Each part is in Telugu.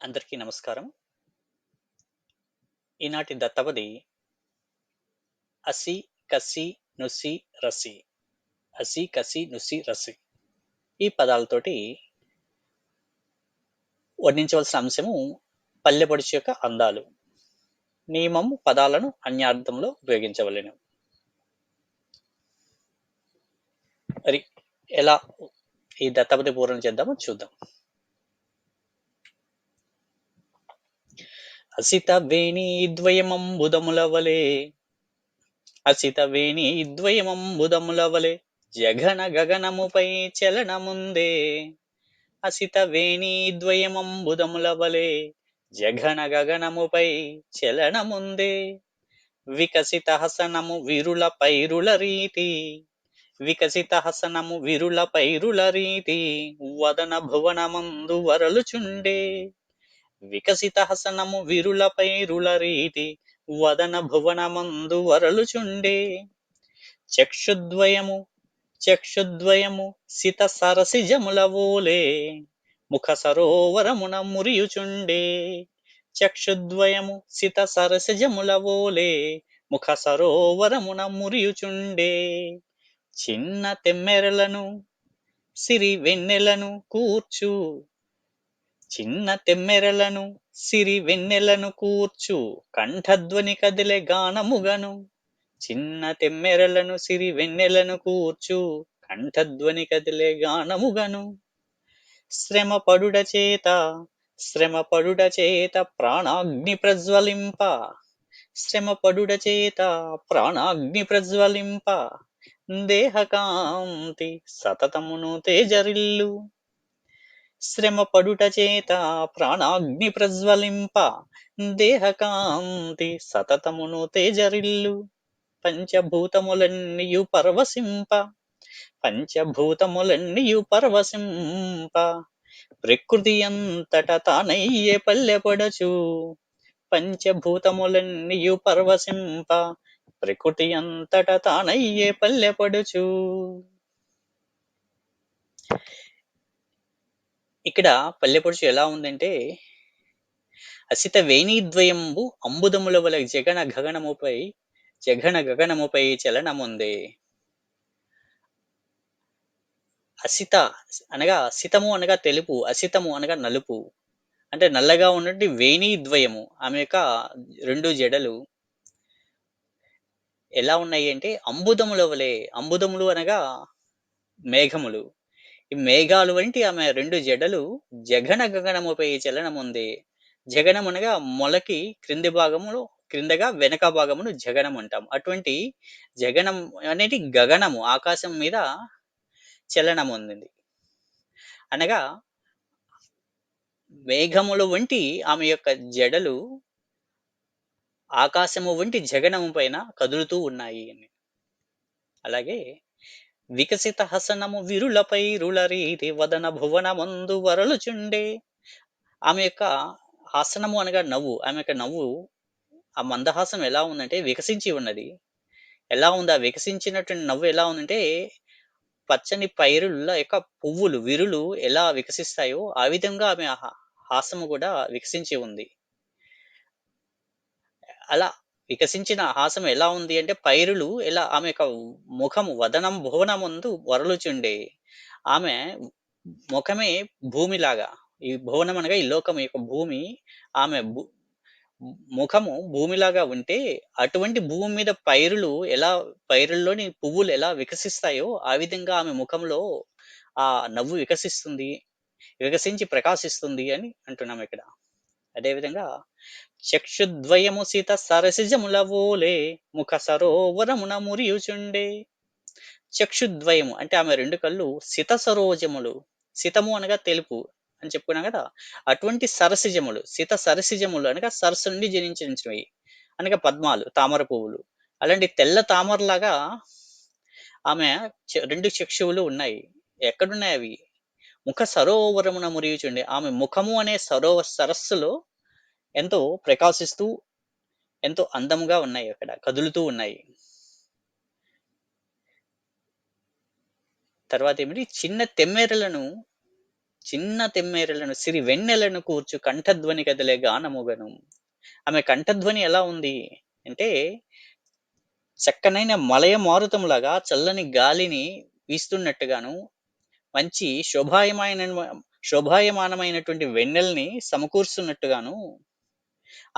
అందరికీ నమస్కారం. ఈనాటి దత్తపది 'అసి కసి నుసి రసి'. 'అసి కసి నుసి రసి' ఈ పదాలతోటి వర్ణించవలసిన అంశము పల్లెపడుచు యొక్క అందాలు. నియమం పదాలను అన్యార్థంలో ఉపయోగించవలెను. మరి ఎలా ఈ దత్తపది పూరణ చేద్దామో చూద్దాం. అసిత వేణి ద్వయమంబుదములవలే అసిత వేణి ద్వయమంబుదములవలే జఘన గగనముపై చలనముందే అసిత వేణి ద్వయమంబుదములవలే జఘన గగనముపై చలనముందే వికసిత హసనము విరుల పైరుల రీతి వికసిత హసనము విరుల పైరుల రీతి వదన భువనమందు వరలుచుండే వికసిత హసనము విరుల పైరుల రీతి వదన భువనమందు వరలుచుండే చక్షుద్వయము చక్షుద్వయము సిత సరసిజముల వోలే ముఖ సరోవరమున మురియుచుండే చక్షుద్వయము సిత సరసిజముల వోలే ముఖ సరోవరమున మురియుచుండే చిన్న తెమ్మెరలను సిరి వెన్నెలను కూర్చు చిన్న తెమ్మెరలను సిరి వెన్నెలను కూర్చు కంఠధ్వని కదిలే గానముగను చిన్న తెమ్మెరలను సిరి వెన్నెలను కూర్చు కంఠధ్వని కదిలే గానముగను శ్రమ పడుడ చేత ప్రాణాగ్ని ప్రజ్వలింప శ్రమ పడుడ చేత ప్రాణాగ్ని ప్రజ్వలింప దేహకాంతి సతతమును తేజరిల్లు శ్రమ పడుట చేత ప్రాణాగ్ని ప్రజ్వలింప దేహకాంతి సతతమును తేజరిల్లు పంచభూతములన్నీయు పరవశింప పంచభూతములన్నీయు పరవశింప ప్రకృతి అంతట తానయ్యే పల్లెపడచు పంచభూతములన్నీయు పరవశింప ప్రకృతి అంతట తానయ్యే పల్లెపడుచు. ఇక్కడ పల్లెపడుచు ఎలా ఉందంటే అసిత వేణీద్వయంబు అంబుదముల వల జగన గగనముపై చలనముందే. అసిత అనగా సితము అనగా తెలుపు, అసితము అనగా నలుపు. అంటే నల్లగా ఉన్నటువంటి వేణీద్వయము ఆమె యొక్క రెండు జడలు ఎలా ఉన్నాయి అంటే అంబుదముల వలె, అంబుదములు అనగా మేఘములు. ఈ మేఘాలు వంటి ఆమె రెండు జడలు జఘన గగనముపై చలనముందే. జగనం అనగా మొలకి క్రింది భాగములో క్రిందగా వెనక భాగమును జగనం అంటాం. అటువంటి జగనం అనేది గగనము ఆకాశం మీద చలనం ఉంది. అనగా మేఘములు వంటి ఆమె యొక్క జడలు ఆకాశము వంటి జగనము పైన కదులుతూ ఉన్నాయి అని. అలాగే వికసిత హసనము విరులపై రులరీతి వదన భువనమందు వరలుచుండే. ఆమె యొక్క హాసనము అనగా నవ్వు. ఆమె యొక్క నవ్వు ఆ మందహాసం ఎలా ఉందంటే వికసించి ఉన్నది. ఎలా ఉంది ఆ వికసించినటువంటి నవ్వు ఎలా ఉందంటే పచ్చని పైరుల యొక్క పువ్వులు విరులు ఎలా వికసిస్తాయో ఆ విధంగా ఆమె హాసము కూడా వికసించి ఉంది. అలా వికసించిన హాసం ఎలా ఉంది అంటే పైరులు ఎలా ఆమె యొక్క ముఖము వదనం భువనమందు వరలుచుండే. ఆమె ముఖమే భూమిలాగా ఈ భువనం అనగా ఈ లోకం యొక్క భూమి ఆమె ముఖము భూమిలాగా ఉంటే అటువంటి భూమి మీద ఎలా పైరుల్లోని పువ్వులు ఎలా వికసిస్తాయో ఆ విధంగా ఆమె ముఖంలో ఆ నవ్వు వికసిస్తుంది, వికసించి ప్రకాశిస్తుంది అని అంటున్నాం ఇక్కడ. అదేవిధంగా చక్షుద్వయము సీత సరసిజముల వోలే ముఖ సరోవరమున మురియుచుండే. చక్షుద్వయము అంటే ఆమె రెండు కళ్ళు సిత సరోజములు. సితము అనగా తెలుపు అని చెప్పుకున్నాం కదా. అటువంటి సరసిజములు సిత సరసిజములు అనగా సరస్సు నుండి జనించినవి అనగా పద్మాలు తామర పువ్వులు. అలాంటి తెల్ల తామరలాగా ఆమె రెండు చక్షువులు ఉన్నాయి. ఎక్కడున్నాయి అవి? ముఖ సరోవరమున మురియుచుండే. ఆమె ముఖము అనే సరస్సులో ఎంతో ప్రకాశిస్తూ ఎంతో అందముగా ఉన్నాయి, అక్కడ కదులుతూ ఉన్నాయి. తర్వాత ఏమిటి చిన్న తెమ్మెరలను చిన్న తెమ్మెరలను సిరి వెన్నెలను కూర్చు కంఠధ్వని కదిలే గానముగను. ఆమె కంఠధ్వని ఎలా ఉంది అంటే, చక్కనైన మలయ మారుతంలాగా చల్లని గాలిని వీస్తున్నట్టుగాను, మంచి శోభాయమానమైనటువంటి వెన్నెలని సమకూరుస్తున్నట్టుగాను,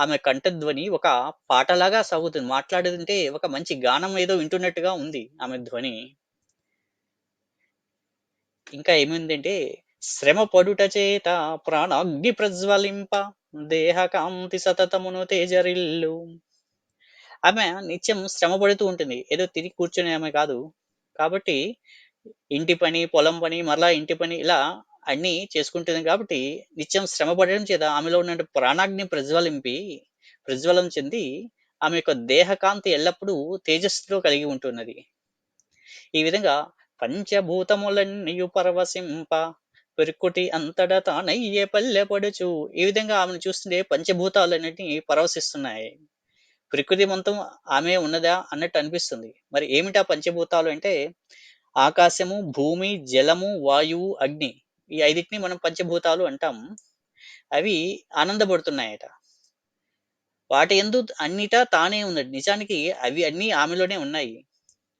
ఆమె కంఠధ్వని ఒక పాటలాగా సాగుతుంది. మాట్లాడుతుంటే ఒక మంచి గానం ఏదో వింటున్నట్టుగా ఉంది ఆమె ధ్వని. ఇంకా ఏముందంటే, శ్రమ పడుట చేత ప్రాణాగ్ని ప్రజ్వలింప దేహ కాంతి సతతమును తేజరిల్లు. ఆమె నిత్యం శ్రమ పడుతూ ఉంటుంది. ఏదో తిని కూర్చునే ఆమె కాదు. కాబట్టి ఇంటి పని, పొలం పని, మరలా ఇంటి పని ఇలా అన్నీ చేసుకుంటుంది కాబట్టి, నిత్యం శ్రమ పడడం చేత ఆమెలో ఉన్న ప్రాణాగ్ని ప్రజ్వలం చెంది, ఆమె యొక్క దేహకాంతి ఎల్లప్పుడూ తేజస్సుతో కలిగి ఉంటున్నది. ఈ విధంగా పంచభూతములన్నీయు పరవశింప పెరుక్కుటి అంతట తానయ్యే పల్లెపడుచు. ఈ విధంగా ఆమెను చూస్తుంటే పంచభూతాలన్నిటిని పరవశిస్తున్నాయి. ప్రకృతి మొత్తం ఆమె ఉన్నదా అన్నట్టు అనిపిస్తుంది. మరి ఏమిటా పంచభూతాలు అంటే, ఆకాశము, భూమి, జలము, వాయువు, అగ్ని. ఈ ఐదిటిని మనం పంచభూతాలు అంటాం. అవి ఆనందపడుతున్నాయట. వాటి యందు అన్నిటా తానే ఉన్నది. నిజానికి అవి అన్నీ ఆమెలోనే ఉన్నాయి.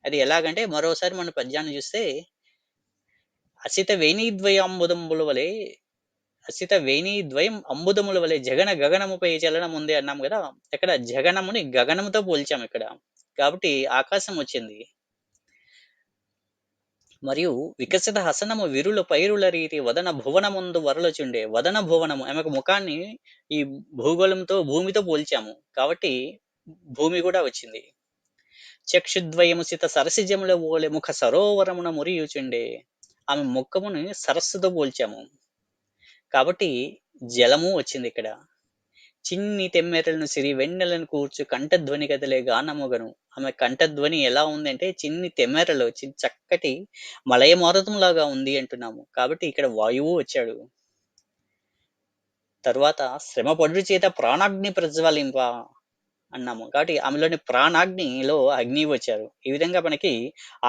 అది ఎలాగంటే మరోసారి మన పద్యాన్ని చూస్తే, అసిత వేణీద్వయాంబుదంబుల వలె అసిత వేణీద్వయం అంబుదముల వలె జగన గగనముపై చలనముంది అన్నాం గదా! ఇక్కడ జగనముని గగనముతో పోల్చాం ఇక్కడ. కాబట్టి ఆకాశం వచ్చింది. మరియు వికసిత హసనము విరుల పైరుల రీతి వదన భువనముందు వరలుచుండే. వదన భువనము ఆమెకు ముఖాన్ని ఈ భూగోళంతో భూమితో పోల్చాము. కాబట్టి భూమి కూడా వచ్చింది. చక్షుద్వయము సిత సరసిజముల ఓలె ముఖ సరోవరమున మురియుచుండే. ఆమె ముఖముని సరస్సుతో పోల్చాము. కాబట్టి జలము వచ్చింది ఇక్కడ. చిన్ని తెమ్మెరలను సిరి వెన్నెలను కూర్చు కంఠధ్వని కదిలే గానముగను. ఆమె కంఠధ్వని ఎలా ఉందంటే, చిన్ని తెమ్మెరలు చక్కటి మలయమారుతం లాగా ఉంది అంటున్నాము. కాబట్టి ఇక్కడ వాయువు వచ్చాడు. తరువాత శ్రమ పడుట చేత ప్రాణాగ్ని ప్రజ్వలింప అన్నాము. కాబట్టి ఆమెలోని ప్రాణాగ్నిలో అగ్ని వచ్చారు. ఈ విధంగా మనకి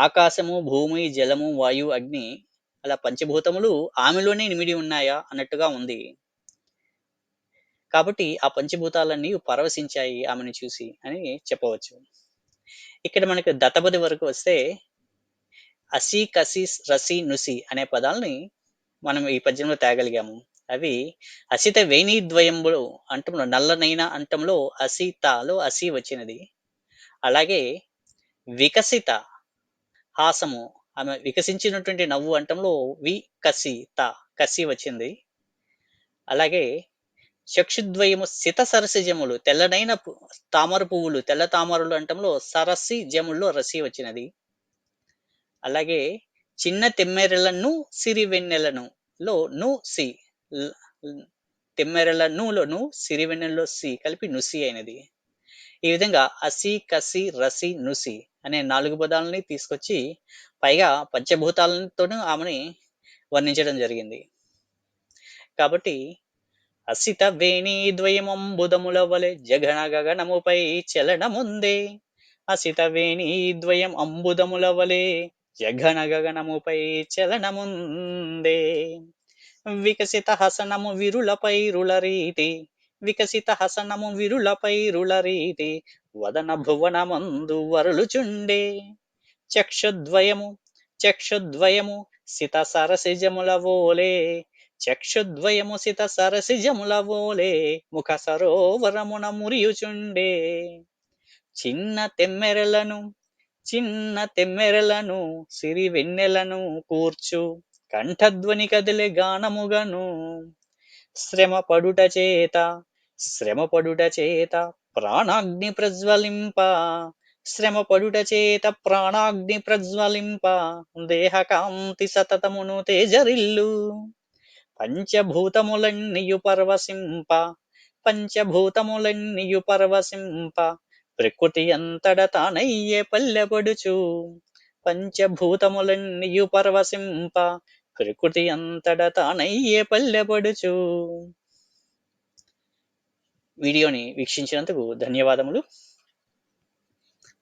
ఆకాశము, భూమి, జలము, వాయువు, అగ్ని అలా పంచభూతములు ఆమెలోనే ఇమిడి ఉన్నాయా అన్నట్టుగా ఉంది. కాబట్టి ఆ పంచభూతాలన్నీ పరవశించాయి ఆమెను చూసి అని చెప్పవచ్చు. ఇక్కడ మనకు దత్తపది వరకు వస్తే, అసి, కసి, రసి, నుసి అనే పదాలని మనం ఈ పద్యంలో తేగలిగాము. అవి అసిత వేణీద్వయంబులు అంటంలో నల్లనైన అంటంలో అసితలో అసి వచ్చినది. అలాగే వికసిత హాసము, ఆమె వికసించినటువంటి నవ్వు అంటంలో వికసిత కసి వచ్చింది. అలాగే చక్షుద్వయము సిత సరసిజములు తెల్లనైన తామర పువ్వులు, తెల్ల తామరలు అంటంలో సరసి జముల్లో రసి వచ్చినది. అలాగే చిన్న తెమ్మెరలను సిరివెన్నెలను లో ను సి తెమ్మెరలనులోను సిరివెన్నెలలో సి కలిపి నుసి అయినది. ఈ విధంగా అసి, కసి, రసి, నుసి అనే 4 పదాలని తీసుకొచ్చి పైగా పంచభూతాలతోనూ ఆమెని వర్ణించడం జరిగింది. కాబట్టి అసిత వేణీద్వయమంబుదముల వలె జగన గగనముపై చలనముందే. అసిత వేణీద్వయం అంబుదముల వలె జగన గగనముపై చలనముందే. వికసిత హసనము విరులపై రులరీతి వికసిత హసనము విరులపై రులరీతి వదన భువనమందు వరలుచుండే. చక్షుద్వయము చక్షుద్వయము సిత సరసిజముల వోలే చక్షుద్వయము సిత సరసిజముల వోలే ముఖ సరోవరమున మురియుచుండే. చిన్న తెమ్మెరలను చిన్న తెమ్మెరలను సిరి వెన్నెలను కూర్చు కంఠధ్వని కదిలే గానముగను. శ్రమ పడుట చేత శ్రమ పడుట చేత ప్రాణాగ్ని ప్రజ్వలింప శ్రమ పడుట చేత ప్రాణాగ్ని ప్రజ్వలింప దేహ కాంతి సతతమును తేజరిల్లు. పంచభూతములన్నీయు పరవశింప పంచభూతములన్నీయు పరవశింప ప్రకృతి అంతట తానయ్యే పల్లెపడుచు. పంచభూతములన్నీయు పరవశింప ప్రకృతి అంతట తానయ్యే పల్లెపడుచు. వీడియోని వీక్షించినందుకు ధన్యవాదములు.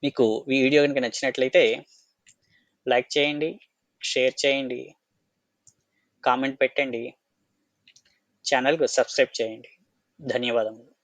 మీకు ఈ వీడియో కనుక నచ్చినట్లయితే లైక్ చేయండి, షేర్ చేయండి, కామెంట్ పెట్టండి. ఛానెల్‌కు సబ్స్క్రైబ్ చేయండి. ధన్యవాదములు.